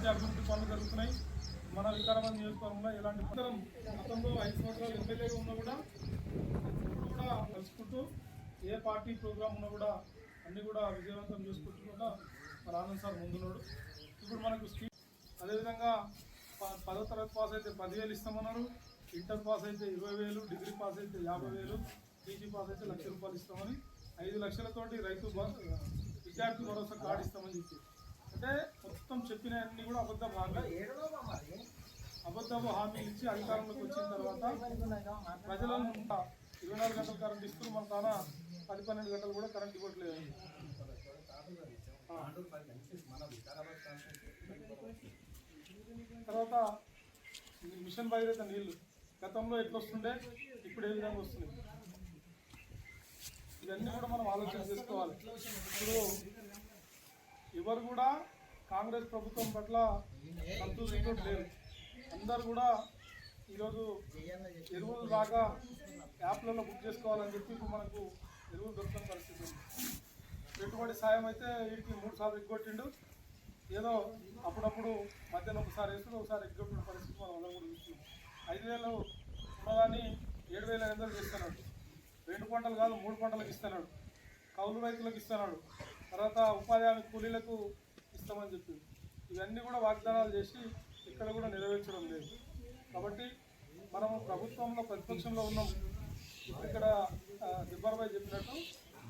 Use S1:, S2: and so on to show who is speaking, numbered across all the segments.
S1: మంచి అభివృద్ధి పనులు జరుగుతున్నాయి. మన వికారాబాద్ నియోజకవర్గంలో ఎలాంటి గతంలో 5 సంవత్సరాలు ఎమ్మెల్యేగా ఉన్నా కూడా కలుసుకుంటూ ఏ పార్టీ ప్రోగ్రామ్ ఉన్నా కూడా అన్నీ కూడా విజయవంతం చేసుకుంటూ కూడా మన ఆనంద్ సార్ ముందున్నాడు. ఇప్పుడు మనకు అదేవిధంగా 10వ తరగతి పాస్ అయితే 10,000 ఇస్తామన్నారు, ఇంటర్ పాస్ అయితే 20,000, డిగ్రీ పాస్ అయితే 50,000, పీజీ పాస్ అయితే ₹1,00,000 ఇస్తామని 5 లక్షలతోటి రైతు విద్యార్థి భరోసా కార్డు ఇస్తామని చెప్పి, అంటే మొత్తం చెప్పిన అన్ని కూడా అబద్ధపు హామీలు ఇచ్చి అధికారంలోకి వచ్చిన తర్వాత ప్రజలను 24 గంటలు కరెంట్ ఇస్తూ మన తాన 10-12 గంటలు కూడా కరెంట్ ఇవ్వట్లేదు. తర్వాత మిషన్ భగీరథ నీళ్లు గతంలో ఎట్లా వస్తుండే, ఇప్పుడు ఏ విధంగా వస్తున్నాయి, ఇవన్నీ కూడా మనం ఆలోచన చేసుకోవాలి. ఇప్పుడు ఎవరు కూడా కాంగ్రెస్ ప్రభుత్వం పట్ల సంతృప్తితో లేరు. అందరు కూడా ఈరోజు ఎరువులు రాక యాప్లలో బుక్ చేసుకోవాలని చెప్పి ఇప్పుడు మనకు ఎరువులు దొరకని పరిస్థితి ఉంది. పెట్టుబడి సాయం అయితే వీటికి 3 సార్లు ఎగ్గొట్టిండు. ఏదో అప్పుడప్పుడు మధ్యాహ్నం ఒకసారి వేసుకుని ఒకసారి ఎగ్గొట్టిన పరిస్థితి మనం అందరం కూడా చూస్తున్నాం. 5,000 ఉన్నదాన్ని 7,500 చేస్తున్నాడు. 2 పంటలు కాదు 3 పంటలకు ఇస్తున్నాడు. కౌలు రైతులకు ఇస్తున్నాడు. తర్వాత ఉపాధి హామీ కూలీలకు ఇస్తామని చెప్పింది. ఇవన్నీ కూడా వాగ్దానాలు చేసి ఇక్కడ కూడా నెరవేర్చడం లేదు. కాబట్టి మనం ప్రభుత్వంలో ప్రతిపక్షంలో ఉన్నాం. ఇక్కడ దిబ్బర్బాయ్ చెప్పినట్టు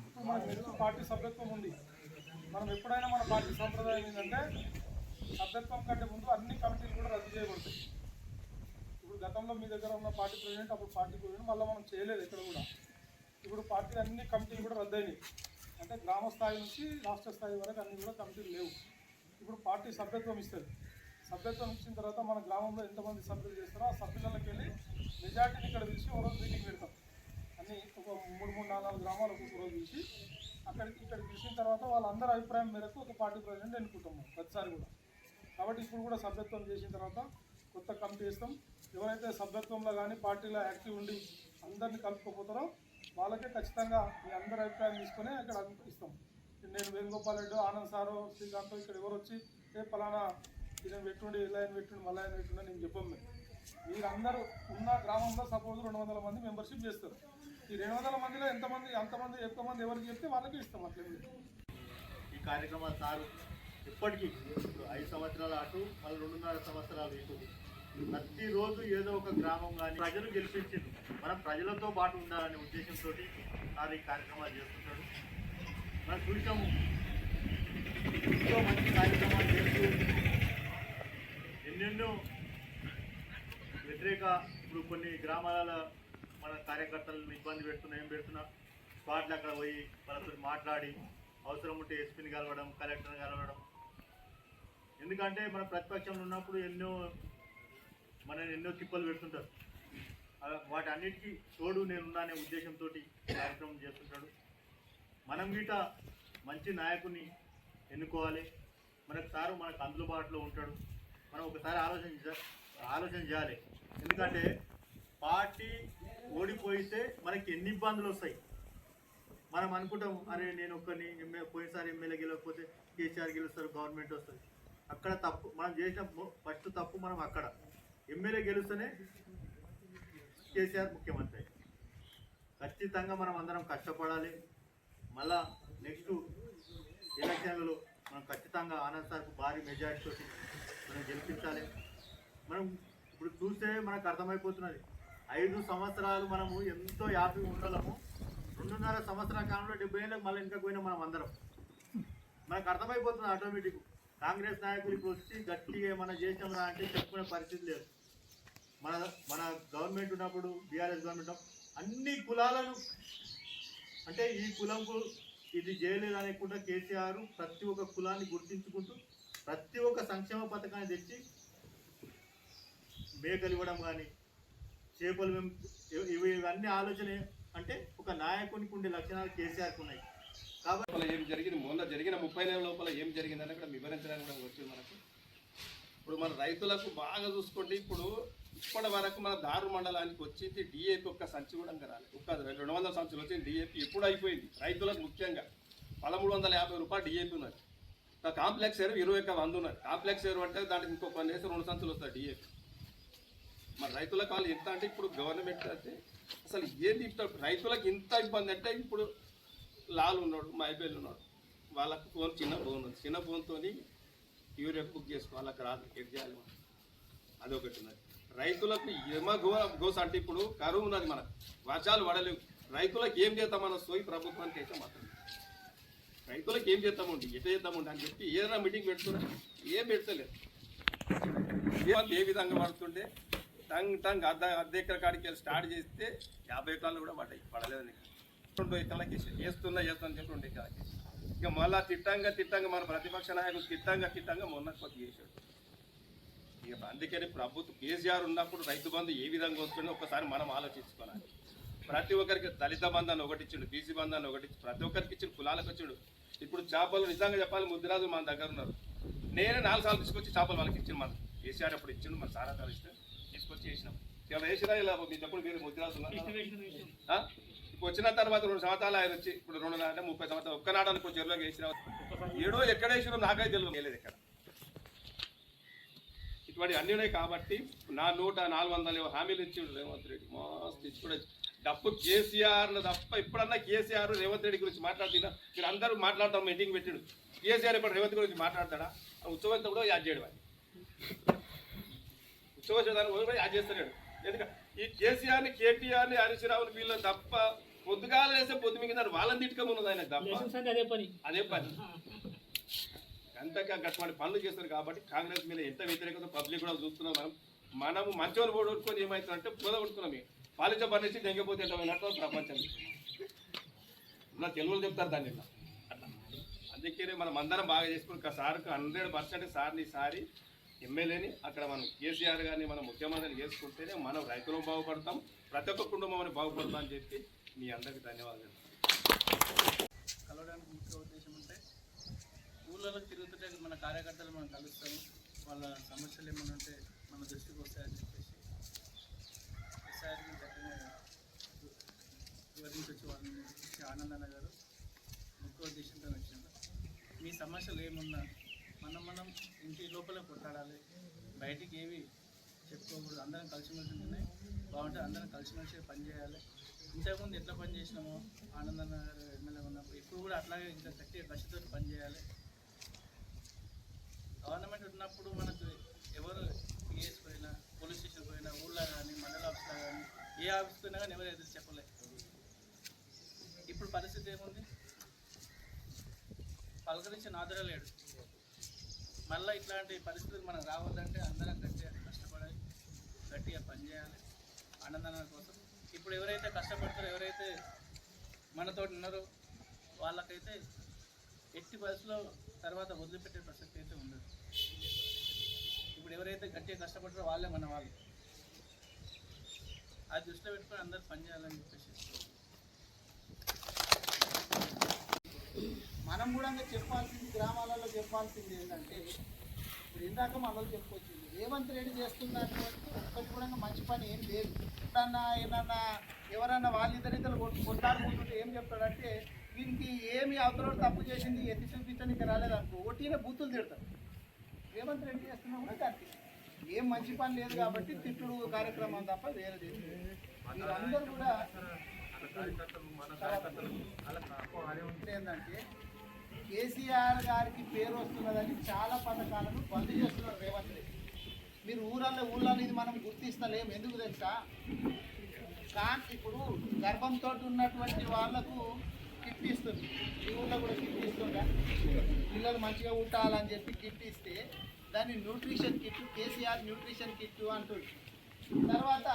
S1: ఇప్పుడు మనకు పార్టీ సభ్యత్వం ఉంది. మనం ఎప్పుడైనా మన పార్టీ సంప్రదాయం ఏంటంటే సభ్యత్వం కంటే ముందు అన్ని కమిటీలు కూడా రద్దు చేయబడతాయి. ఇప్పుడు గతంలో మీ దగ్గర ఉన్న పార్టీ ప్రెసిడెంట్, అప్పుడు పార్టీ ప్రెసిడెంట్, మళ్ళీ మనం చేయలేదు ఇక్కడ కూడా. ఇప్పుడు పార్టీ అన్ని కమిటీలు కూడా రద్దయినాయి. అంటే గ్రామ స్థాయి నుంచి రాష్ట్ర స్థాయి వరకు అన్ని కూడా కమిటీలు లేవు. ఇప్పుడు పార్టీ సభ్యత్వం ఇస్తుంది. సభ్యత్వం ఇచ్చిన తర్వాత మన గ్రామంలో ఎంతమంది సభ్యులు చేస్తారో ఆ సభ్యులకి వెళ్ళి మెజార్టీని ఇక్కడ పిలిచి ఒక రోజు మీటింగ్ పెడతాం. అన్ని ఒక 3-4 గ్రామాలు ఒక్కొక్క రోజు పిలిచి ఇక్కడ పిలిచిన తర్వాత వాళ్ళందరి అభిప్రాయం మేరకు ఒక పార్టీ ప్రెసిడెంట్ ఎన్నుకుంటాం ప్రతిసారి కూడా. కాబట్టి ఇప్పుడు కూడా సభ్యత్వం చేసిన తర్వాత కొత్త కమిటీ ఇస్తాం. ఎవరైతే సభ్యత్వంలో కానీ పార్టీలో యాక్టివ్ ఉండి అందరినీ కలుపుకోపోతారో వాళ్ళకే ఖచ్చితంగా మీ అందరి అభిప్రాయం తీసుకొని ఇక్కడ ఇస్తాం. నేను వేణుగోపాల్ రెడ్డి, ఆనంద్ సారో, శ్రీకాంత్ ఇక్కడ ఎవరు వచ్చి పలానా ఇదని పెట్టుండి ఇలా ఆయన పెట్టుండి మళ్ళీ ఆయన పెట్టుండి నేను చెప్పాము. మీరందరూ ఉన్న గ్రామంలో సపోజ్ 200 మంది మెంబర్షిప్ చేస్తారు. ఈ 200 మందిలో అంతమంది ఎక్కువమంది ఎవరికి చెప్తే వాళ్ళకి ఇస్తాం. అట్లే
S2: ఈ కార్యక్రమాలు సారు ఇప్పటికీ ఇప్పుడు 5 సంవత్సరాల అటు మళ్ళీ 2.5 సంవత్సరాలు ఇటు ప్రతిరోజు ఏదో ఒక గ్రామం కానీ ప్రజలు గెలిపించారు. మనం ప్రజలతో పాటు ఉండాలనే ఉద్దేశంతో సార్ ఈ కార్యక్రమాలు చేస్తుంటాడు. మనం చూసాము ఎంతో మంచి కార్యక్రమాలు చేస్తూ ఎన్నెన్నో వ్యతిరేక ఇప్పుడు కొన్ని గ్రామాలలో మన కార్యకర్తలను ఇబ్బంది పెడుతున్నా స్పాట్లు అక్కడ పోయి వాళ్ళతో మాట్లాడి అవసరం ఉంటే ఎస్పీని కలవడం, కలెక్టర్ని కలవడం. ఎందుకంటే మన ప్రతిపక్షంలో ఉన్నప్పుడు ఎన్నో తిప్పలు పెడుతుంటారు. వాటి అన్నిటికీ తోడు నేనున్నానే ఉద్దేశంతో కార్యక్రమం చేస్తుంటాడు. మనం గీట మంచి నాయకుని ఎన్నుకోవాలి. మనకు అందుబాటులో ఉంటాడు. మనం ఒకసారి ఆలోచన చేయాలి. ఎందుకంటే పార్టీ ఓడిపోయితే మనకి ఎన్ని ఇబ్బందులు వస్తాయి. మనం అనుకుంటాం, అరే నేను ఒక్కరిని పోయినసారి ఎమ్మెల్యే గెలవకపోతే కేసీఆర్ గెలుస్తారు, గవర్నమెంట్ వస్తుంది. అక్కడ తప్పు మనం చేసిన ఫస్ట్ తప్పు. మనం అక్కడ ఎమ్మెల్యే గెలుస్తేనే కేసీఆర్ ముఖ్యమంత్రి. ఖచ్చితంగా మనం అందరం కష్టపడాలి. మళ్ళా నెక్స్ట్ ఎలక్షన్లలో మనం ఖచ్చితంగా ఆనంద్ సార్కు భారీ మెజారిటీతో మనం గెలిపించాలి. మనం ఇప్పుడు చూస్తే మనకు అర్థమైపోతున్నది 5 సంవత్సరాలు మనము ఎంతో హ్యాపీగా ఉండలేము. 2.5 సంవత్సరాల కాలంలో 70 ఏళ్ళకి మళ్ళీ ఇంకా పోయినా మనం అందరం మనకు అర్థమైపోతుంది ఆటోమేటిక్. కాంగ్రెస్ నాయకులు ఇప్పుడు వచ్చి గట్టిగా ఏమైనా చేసామరా అంటే చెప్పుకునే పరిస్థితి లేదు. మన గవర్నమెంట్ ఉన్నప్పుడు బీఆర్ఎస్ గవర్నమెంట్ అన్ని కులాలను అంటే ఈ కులంకు ఇది చేయలేదు అనేకుండా కేసీఆర్ ప్రతి ఒక్క కులాన్ని గుర్తించుకుంటూ ప్రతి ఒక్క సంక్షేమ పథకాన్ని తెచ్చి మేకలు ఇవ్వడం కానీ చేపలు ఇవన్నీ ఆలోచన అంటే ఒక నాయకునికి ఉండే లక్షణాలు కేసీఆర్కి ఉన్నాయి. కాబట్టి
S3: ఏం జరిగింది మొన్న జరిగిన 30 నెలల లోపల ఏం జరిగిందని కూడా వివరించడానికి కూడా వచ్చింది మనకు. ఇప్పుడు మన రైతులకు బాగా చూసుకోండి. ఇప్పటి వరకు మన దారు మండలానికి వచ్చింది డిఏపి ఒక్క సంచి కూడా రాలేదు. 200 సంచులు వచ్చింది డిఏపి. ఎప్పుడు అయిపోయింది రైతులకు ముఖ్యంగా 1,350 రూపాయలు డిఏపి ఉన్నది. కాంప్లెక్స్ ఎరువు 21 ఉన్నది. కాంప్లెక్స్ ఎరువు అంటే దానికి ఇంకో 10 వేస్తే 2 సంచులు వస్తాయి డిఏపి. మరి రైతులకు వాళ్ళు ఎంత అంటే ఇప్పుడు గవర్నమెంట్ అంటే అసలు ఏంది రైతులకు ఇంత ఇబ్బంది అంటే ఇప్పుడు లాల్ ఉన్నాడు, మైబేల్ ఉన్నాడు, వాళ్ళకు ఫోన్ చిన్న ఫోన్ ఉంది, చిన్న ఫోన్తో యూరియా బుక్ చేసుకో, వాళ్ళకి రాదు, ఎడ్ చేయాలి మనం. అదొకటి ఉన్నది. రైతులకు గోస అంటే ఇప్పుడు కరువు ఉన్నది, మనకు వర్షాలు పడలేవు, రైతులకు ఏం చేద్దామన్న సోయి ప్రభుత్వానికి అయితే మాత్రం రైతులకు ఏం చేద్దామండి, ఎట్లా చేద్దామండి అని చెప్పి ఏదైనా మీటింగ్ పెడుతున్నా ఏం పెడతలేదు. ఏ విధంగా పడుతుంటే టంగ్ అర్ధ ఎకర కాడికి వెళ్ళి స్టార్ట్ చేస్తే 50 ఎకరాలు కూడా పడలేదని 2 ఎకరాలకి వేస్తున్నా చెప్పి 2 ఎకరాలకి. ఇక మళ్ళీ తిట్టంగా మన ప్రతిపక్ష నాయకులు తిట్టంగా మొన్న కొద్ది చేశాడు. ఇక అందుకని ప్రభుత్వం కేసీఆర్ ఉన్నప్పుడు రైతు బంధు ఏ విధంగా వస్తుందో ఒకసారి మనం ఆలోచించుకోవాలి. ప్రతి ఒక్కరికి దళిత బంధాన్ని ఒకటి ఇచ్చిండు, బీసీ బంధాన్ని ఒకటి ఇచ్చి ప్రతి ఒక్కరికి ఇచ్చిండు, కులాలకు వచ్చిండు. ఇప్పుడు చేపలు నిజంగా చెప్పాలి, ముద్దురాజు మన దగ్గర ఉన్నారు. నేనే 4 సార్లు తీసుకొచ్చి చేపలు వాళ్ళకి ఇచ్చిండు. మన కేసీఆర్ అప్పుడు ఇచ్చిండు, మన సారా సార్ ఇస్తే తీసుకొచ్చి వేసినాం. ఇలా వేసినా ఇలా మీరు చెప్పండి, మీరు ముద్దురాజు ఉన్నారు. ఇప్పుడు వచ్చిన తర్వాత 2 సంవత్సరాలు ఆయన వచ్చి ఇప్పుడు 2 అంటే 30 సంవత్సరాలు ఒక్కనాడానికి కొంచెం చెరువులోకి వేసినా ఏడో ఎక్కడ వేసినా నాకైతే తెలియదు ఎక్కడ. ఇటువంటి అన్నీ ఉన్నాయి కాబట్టి నా 400 హామీలు ఇచ్చిండు రేవంత్ రెడ్డి. మస్తు ఇచ్చి కూడా డప్పు కేసీఆర్ను తప్ప ఎప్పుడన్నా కేసీఆర్ రేవంత్ రెడ్డి గురించి మాట్లాడుతున్నా మీరు అందరూ మాట్లాడతాం, మీటింగ్ పెట్టిండు. కేసీఆర్ ఇప్పుడు రేవంత్ గురించి మాట్లాడతాడా? ఉత్సవంతో కూడా యాడ్ చేయడం, ఉత్సవం కూడా యాడ్ చేస్తున్నాడు. ఎందుకంటే ఈ కేసీఆర్ని, కేటీఆర్ని, హరీష్ రావుని వీళ్ళని తప్ప పొద్దుగాలు వేస్తే పొద్దు మిగిలిన వాళ్ళని తిట్టుకోమన్నది ఆయన తప్ప అదే పని. అంతగా అటువంటి పనులు చేస్తారు కాబట్టి కాంగ్రెస్ మీద ఎంత వ్యతిరేకత పబ్లిక్ కూడా చూస్తున్నాం. మనము మంచోని ఓడుకొని ఏమవుతుందంటే పొద కొడుతున్నాం. పాలించ పనిచేసి దెంగపోతే ఎంత పోయినట్టు ప్రపంచం నా తెలుగులు చెప్తారు దాన్ని అట్లా. అందుకనే మనం అందరం బాగా చేసుకుని సార్కు 100% సార్ని సారి ఎమ్మెల్యేని అక్కడ మనం కేసీఆర్ గారిని మనం ముఖ్యమంత్రిని చేసుకుంటేనే మనం రైతులు బాగుపడతాం, ప్రతి ఒక్క కుటుంబం అని బాగుపడతాం అని చెప్పి మీ అందరికీ ధన్యవాదాలు.
S4: కలవడానికి ముఖ్య ఉద్దేశం అంటే ఊళ్ళలో తిరుగుతుంటే మన కార్యకర్తలు మనం కలుస్తాము, వాళ్ళ సమస్యలు ఏమైనా ఉంటే మన దృష్టికి వస్తాయని చెప్పేసి ఎస్ఐఆర్ని చక్కగా వివరించవచ్చు. వాళ్ళని ఆనందన్న గారు ముఖ్య ఉద్దేశంతో వచ్చినారు. మీ సమస్యలు ఏమున్నా మనం ఇంటి లోపల కొట్టాడాలి, బయటికి ఏవి చెప్పుకోకూడదు. అందరం కలిసిమెలిసి ఉంటేనే బాగుంటుంది, అందరం కలిసిమెలిసి పనిచేయాలి. ఇంతకుముందు ఎట్లా పని చేసినామో ఆనందన్న గారు ఎమ్మెల్యే ఉన్నప్పుడు ఇప్పుడు కూడా అట్లాగే ఇంకా గట్టిగా కష్టతో పనిచేయాలి. గవర్నమెంట్ ఉన్నప్పుడు మనకు ఎవరు పిఎస్ పోయినా, పోలీస్ స్టేషన్ పోయినా, ఊళ్ళో కానీ మండల ఆఫీస్లో కానీ ఏ ఆఫీస్ పోయినా కానీ ఎవరు ఎదురు చెప్పలేదు. ఇప్పుడు పరిస్థితి ఏముంది, పలకరించిన ఆదరలేడు. మళ్ళీ ఇట్లాంటి పరిస్థితులు మనం రావద్దంటే అందరం గట్టిగా కష్టపడాలి, గట్టిగా పనిచేయాలి ఆనందన కోసం. ఇప్పుడు ఎవరైతే కష్టపడతారో, ఎవరైతే మనతో ఉన్నారో వాళ్ళకైతే ఎట్టి పరిస్థితుల్లో తర్వాత వదిలిపెట్టే ప్రసక్తి అయితే ఉండదు. ఇప్పుడు ఎవరైతే గట్టిగా కష్టపడతారో వాళ్ళే మన వాళ్ళు. అది దృష్టిలో పెట్టుకొని అందరూ పనిచేయాలని చెప్పేసి
S5: మనం కూడా చెప్పాల్సింది, గ్రామాలలో చెప్పాల్సింది ఏంటంటే ఇప్పుడు ఇందాక మనలో చెప్పుకొచ్చింది రేవంత్ రెడ్డి చేస్తున్నటువంటి ఒక్కటి కూడా మంచి పని ఏం లేదు. ఏమన్నా ఎవరన్నా వాళ్ళిద్దరిద్దరు కొట్లాడుకుంటుంటే ఏం చెప్తాడంటే వీరికి ఏమి అవతల తప్పు చేసింది ఎత్తి చూపించడానికి రాలేదనుకో ఒట్టినే బూతులు తిడతారు. రేవంత్ రెడ్డి చేస్తున్నా కూడా కరెక్ట్, ఏం మంచి పని లేదు కాబట్టి తిట్టుడు కార్యక్రమం తప్ప వేరేది మీరందరూ కూడా ఏంటంటే కేసీఆర్ గారికి పేరు వస్తున్నదని చాలా పథకాలను బంద్ చేస్తున్నారు రేవంత్ రెడ్డి. మీరు ఊళ్ళో ఇది మనం గుర్తిస్తలేము, ఎందుకు తెలుసా? కానీ ఇప్పుడు గర్భంతో ఉన్నటువంటి వాళ్లకు కిట్ ఇస్తుంది, ఈ ఊళ్ళో కూడా కిట్ ఇస్తుందా? పిల్లలు మంచిగా ఉంటాలని చెప్పి కిట్ ఇస్తే దాన్ని nutrition kit, KCR nutrition kit అంటుంది. తర్వాత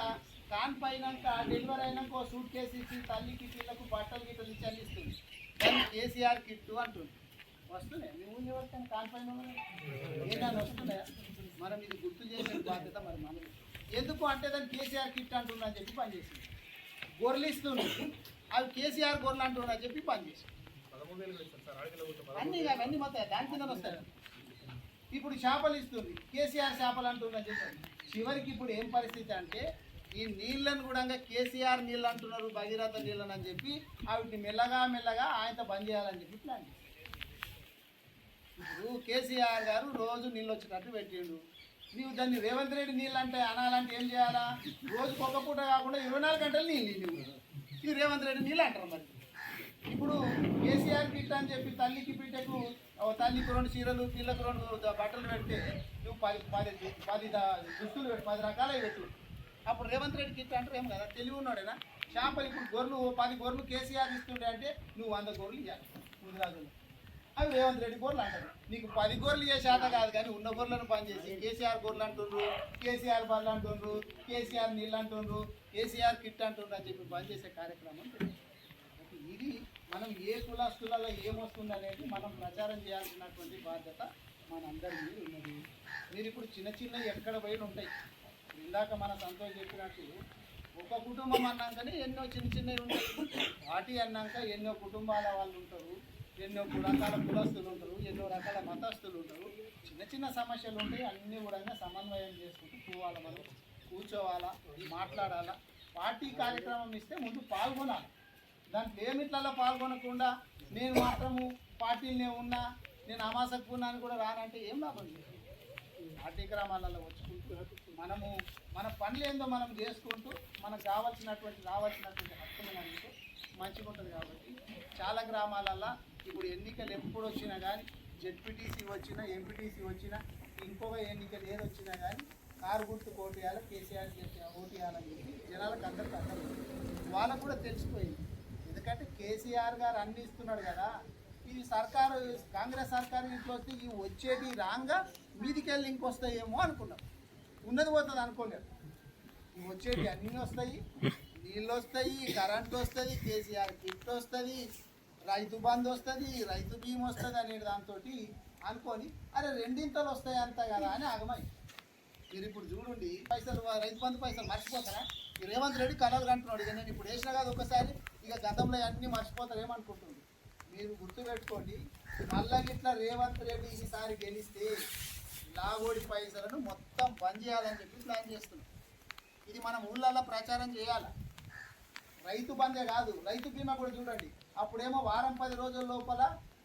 S5: కాన్పైనాక డెలివరీ అయినాక సూట్ కేసు ఇచ్చి తల్లికి పిల్లకు బట్టలు గిట్టలు ఇచ్చి అందిస్తుంది, దాన్ని కేసీఆర్ కిట్ అంటుంది. వస్తున్నాయి మీ ఊళ్ళో వస్తాను కాన్పైన ఏదైనా వస్తున్నాయా? మనం ఇది గుర్తు చేసే బాధ్యత మరి మనం. ఎందుకు అంటే దాన్ని కేసీఆర్ కిట్ అంటుందని చెప్పి పనిచేసింది. గొర్రెలు ఇస్తుంది, అవి కేసీఆర్ గొర్రెలు అంటుందని చెప్పి పనిచేసింది. అవన్నీ మొత్తం దాని కింద వస్తాయి. ఇప్పుడు చేపలు ఇస్తుంది, కేసీఆర్ చేపలు అంటుందని చెప్పి. చివరికి ఇప్పుడు ఏం పరిస్థితి అంటే ఈ నీళ్ళను కూడా కేసీఆర్ నీళ్ళు అంటున్నారు, భగీరథ నీళ్ళని అని చెప్పి వాటిని మెల్లగా ఆయనతో బంద్ చేయాలని చెప్పి ప్లాన్ చేస్తారు. ఇప్పుడు కేసీఆర్ గారు రోజు నీళ్ళు వచ్చేటట్టు పెట్టిండు. నీవు దాన్ని రేవంత్ రెడ్డి నీళ్ళు అంటే అనాలంటే ఏం చేయాలా? రోజుకు ఒక పూట కాకుండా 24 గంటలు నీళ్ళు నువ్వు. ఇది రేవంత్ రెడ్డి నీళ్ళు అంటారు. మరి ఇప్పుడు కేసీఆర్ కిట్ అని చెప్పి తల్లికి బిడ్డకు తల్లికి 2 చీరలు పిల్లకు 2 బట్టలు పెడితే నువ్వు 10 దుస్తులు పెట్టు, 10 రకాలే పెట్టు. అప్పుడు రేవంత్ రెడ్డి కిట్ అంటారు ఏం కదా, తెలివి ఉన్నాడేనా? షాంపల్ ఇప్పుడు గొర్రెలు 10 గొర్రెలు కేసీఆర్ ఇస్తుండే అంటే నువ్వు 100 గొర్రెలు ఇవ్వాలి ముదిరాజులు. అవి రేవంత్ రెడ్డి గొర్రెలు అంటారు. నీకు 10 గొర్రెలు ఇచ్చే శాత కాదు, కానీ ఉన్న గొర్రెలను పనిచేసి కేసీఆర్ గొర్రెలు అంటుండ్రు, కేసీఆర్ బళ్ళు అంటుండ్రు, కేసీఆర్ నీళ్ళు అంటుండ్రు, కేసీఆర్ కిట్ అంటుండ్రు అని చెప్పి పనిచేసే కార్యక్రమం. ఇది మనం ఏ కులస్తులలో ఏమొస్తుంది అనేది మనం ప్రచారం చేయాల్సినటువంటి బాధ్యత మనందరి మీద ఉన్నది. మీరు ఇప్పుడు చిన్న చిన్న ఎక్కడ పోయి ఉంటాయి. ఇందాక మన సంతోష్ చెప్పినట్టు ఒక కుటుంబం అన్నాకనే ఎన్నో చిన్న చిన్నవి ఉంటాయి. పార్టీ అన్నాక ఎన్నో కుటుంబాల వాళ్ళు ఉంటారు, ఎన్నో రకాల కులస్తులు ఉంటారు, ఎన్నో రకాల మతస్థులు ఉంటారు. చిన్న చిన్న సమస్యలు ఉంటాయి. అన్నీ కూడా సమన్వయం చేసుకుంటూ పోవాలి. మనం కూర్చోవాలా, మాట్లాడాలా. పార్టీ కార్యక్రమం ఇస్తే ముందు పాల్గొనాలి. దాంట్లో ఏమిట్లలో పాల్గొనకుండా నేను మాత్రము పార్టీలనే ఉన్నా, నేను అమాసకు ఉన్నాను కూడా రానంటే ఏం లాభం లేదు. పార్టీ గ్రామాలలో వచ్చుకుంటూ మనము మన పనులు ఏందో మనం చేసుకుంటూ మనకు రావాల్సినటువంటి హక్కులు మనకు మంచిగా ఉంటుంది. కాబట్టి చాలా గ్రామాలల్లో ఇప్పుడు ఎన్నికలు ఎప్పుడు వచ్చినా కానీ, జెడ్పీటీసీ వచ్చినా, ఎంపీటీసీ వచ్చినా, ఇంకొక ఎన్నికలు ఏది వచ్చినా కానీ కారు గుర్తు ఓటేయాలి, కేసీఆర్ ఓటేయాలని చెప్పి జనాలకు అందరికీ అర్థం వాళ్ళకు కూడా తెలిసిపోయింది. ఎందుకంటే కేసీఆర్ గారు అన్ని ఇస్తున్నాడు కదా. ఈ సర్కారు కాంగ్రెస్ సర్కారు ఇంట్లో వస్తే ఈ వచ్చేటి రాంగా మీదికెళ్ళి ఇంకొస్తాయేమో అనుకున్నాం. ఉన్నది పోతుంది అనుకోలేదు. ఇవి వచ్చేటి అన్నీ వస్తాయి. నీళ్ళు వస్తాయి, కరెంట్ వస్తుంది, కేసీఆర్ కిట్ వస్తుంది, రైతు బంధు వస్తుంది, రైతు బీమా వస్తుంది అనే దాంతో అనుకొని అరే రెండింతలు వస్తాయి అంత కదా అని ఆగమై. మీరు ఇప్పుడు చూడండి, పైసలు రైతు బంధు పైసలు మర్చిపోతారా? ఈ రేవంత్ రెడ్డి కలలు కంటున్నాడు. ఇక నేను ఇప్పుడు వేసినా కాదు ఒకసారి, ఇక గతంలో అన్నీ మర్చిపోతారేమనుకుంటుంది. మీరు గుర్తుపెట్టుకోండి, మళ్ళా ఇట్లా రేవంత్ రెడ్డి ఈసారి గెలిస్తే లాగోడి పైసలను మొత్తం బంద్ చేయాలని చెప్పి ప్లాన్ చేస్తున్నాం. ఇది మనం ఊళ్ళల్లో ప్రచారం చేయాలి. రైతు బందే కాదు, రైతు బీమా కూడా చూడండి. అప్పుడేమో వారం 10 రోజుల లోపల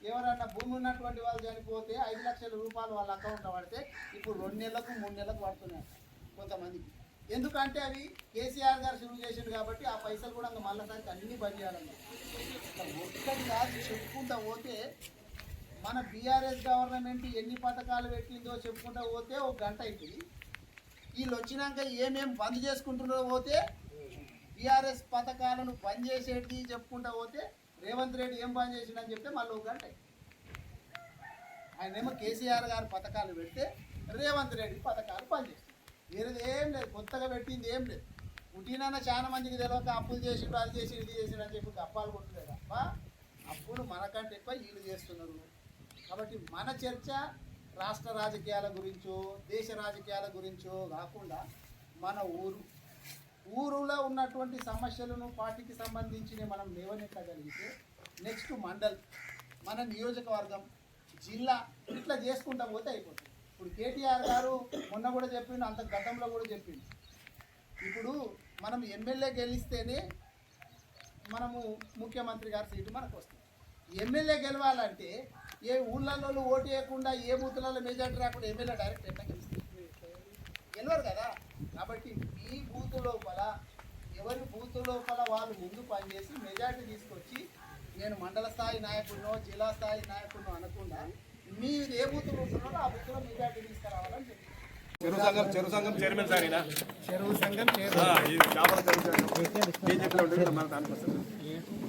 S5: ఎవరన్నా భూమి ఉన్నటువంటి వాళ్ళు చనిపోతే 5 లక్షల రూపాయలు వాళ్ళ అకౌంట్లో పడితే ఇప్పుడు 2 నెలలకు 3 నెలలకు పడుతున్నాయి కొంతమందికి. ఎందుకంటే అవి కేసీఆర్ గారు షురూ చేసిండు కాబట్టి ఆ పైసలు కూడా మళ్ళీ అన్నీ బంద్ చేయాలన్నారు. ఒక్కటి కాదు చెప్పుకుంటా పోతే మన బీఆర్ఎస్ గవర్నమెంట్ ఎన్ని పథకాలు పెట్టిందో చెప్పుకుంటా పోతే 1 గంట అవుతుంది. వీళ్ళు వచ్చినాక ఏమేమి బంద్ చేసుకుంటున్నారో పోతే బీఆర్ఎస్ పథకాలను బంద్ చేసేది చెప్పుకుంటా పోతే రేవంత్ రెడ్డి ఏం బంద్ చేసిండని చెప్తే మళ్ళీ 1 గంట. ఆయనేమో కేసీఆర్ గారు పథకాలు పెడితే రేవంత్ రెడ్డి పథకాలు బంద్ చేస్తారు. వేరేది ఏం లేదు, కొత్తగా పెట్టింది ఏం లేదు. పుట్టినైనా చాలా మందికి తెలియక అప్పులు చేసిండు, అది చేసి ఇది చేసిండు అని చెప్పి అప్పాలు కొట్టలేదు తప్ప అప్పులు మనకంటే ఎక్కువ వీళ్ళు చేస్తున్నారు. కాబట్టి మన చర్చ రాష్ట్ర రాజకీయాల గురించో దేశ రాజకీయాల గురించో కాకుండా మన ఊరులో ఉన్నటువంటి సమస్యలను పార్టీకి సంబంధించి మనం లేవనెత్తగలిగితే నెక్స్ట్ మండల్, మన నియోజకవర్గం, జిల్లా ఇట్లా చేసుకుంటా పోతే అయిపోతుంది. ఇప్పుడు కేటీఆర్ గారు మొన్న కూడా చెప్పిండు, అంత గతంలో కూడా చెప్పిండు. ఇప్పుడు మనం ఎమ్మెల్యే గెలిస్తేనే మనము ముఖ్యమంత్రి గారి సీటు మనకు వస్తుంది. ఎమ్మెల్యే గెలవాలంటే ఏ ఊళ్ళల్లో ఓటు వేయకుండా ఏ బూతులలో మెజార్టీ రాకుండా ఎమ్మెల్యే డైరెక్ట్ ఎట్లా గెలుస్తారు? గెలవరు కదా. కాబట్టి ఈ బూత్ లోపల ఎవరి బూత్ లోపల వాళ్ళు ముందు పనిచేసి మెజార్టీ తీసుకొచ్చి నేను మండల స్థాయి నాయకుడినో జిల్లా స్థాయి నాయకుడినో అనకుండా మీరు ఏ బూత్లో ఉంటున్నారో ఆ బూత్లో మెజార్టీ తీసుకురావాలని చెప్పి
S3: చెరువు సంఘం చైర్మన్ సార్ ఈయన.
S5: చెరువు సంఘం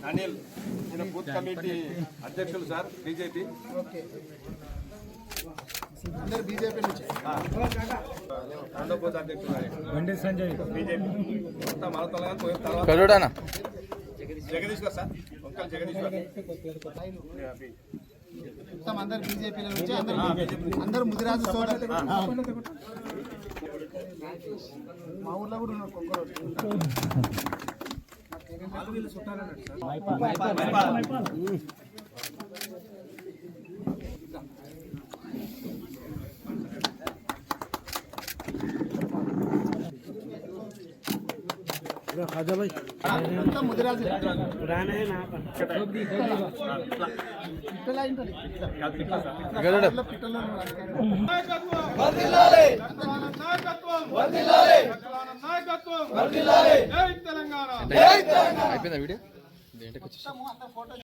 S3: అనిల్ ఈయన బూత్ కమిటీ అధ్యక్షులు సార్, బీజేపీ.
S5: ఓకే, అందరు బీజేపీ నుంచి.
S3: రెండో బూత్ అధ్యక్షులు సంజయ్, బీజేపీ. మొత్తం మరతల జగదీశ్వర్ సార్, ఒక్కరు జగదీశ్వర్.
S5: మొత్తం అందరు బీజేపీలో నుంచి, అందరు ముదిరాజు సోదరులు. మా ఊర్లో కూడా ఉన్నారు ఒక్కరోజు. మొత్తం ముదిరాజు పిట్టలా ఉంటుంది. పిట్టలో
S1: నాయకత్వం వర్ధిల్లాలి నాయకత్వం వర్ధిల్లాలి నాయకత్వం వర్ధిల్లాలి జై తెలంగాణ
S5: మొత్తము అంత ఫోటో